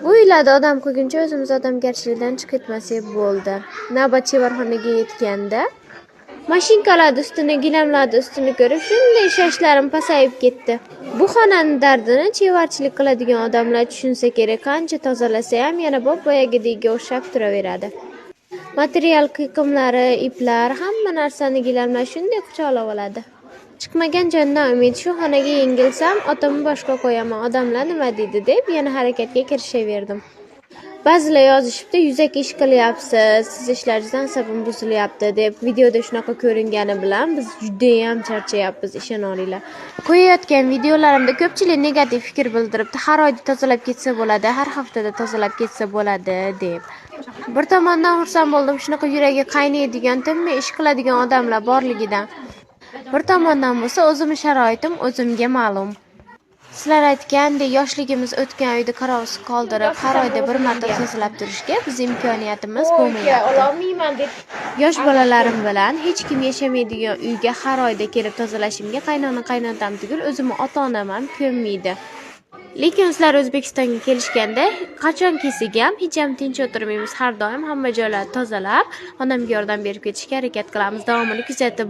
Bu uylarda odam qilguncha o'zimiz odamgarchilikdan chiqib ketmasak bo'ldi. Navbat chevarxonaga yetganda mashinkalar ustini, gilamlar ustini ko'rib shunday shashlarim pasayib ketdi. Bu xonani dardini chevarchilik qiladigan odamlar tushunsa kerak, qancha tozalasa ham yana boyagidagiga o'xshab turaveradi. Material qiyiqimlari, iplar, hamma narsani gilamlar shunday quchoqlab oladi. Chiqmagan jondan umid, shu xonaga yengilsam, otamni boshqa qo'yaman, odamlar nima deydi deb yana harakatga kirishaverdim. Ba'zilar yozishibdi, yuzaki ish qilyapsiz, siz ishlaringizdan asabim buzilyapti deb. Videoda shunaqa ko'ringani bilan biz juda ham charchayapmiz, ishoninglar. Qo'yayotgan videolarimda ko'pchilik negativ fikr bildiribdi. Har oyda tozalab ketsa bo'ladi, har haftada tozalab ketsa bo'ladi deb. Bir tomondan xursand bo'ldim, shunaqa yuragi qaynaydigan, tinmay ish qiladigan odamlar borligidan. Bir tomondan bo'lsa, o'zimning sharoitim o'zimga ma'lum. Sizlar aytgandek, yoshligimiz o'tgan uyda karovsiz qoldirib, har oyda bir marta tozalab turishga biz imkoniyatimiz bo'lmayapti. Yosh bolalarim bilan hech kim yashamaydigan uyga har oyda kelib tozalashimga qaynona-qaynotam tugul o'zimning ota-onam ham ko'nmaydi. Lekin sizlar O'zbekistonga kelishganda qachon kelsak ham hech ham tinch o'tirmaymiz. Har doim hamma joylarni tozalab, xonamga yordam berib ketishga harakat qilamiz. Davomini kuzatib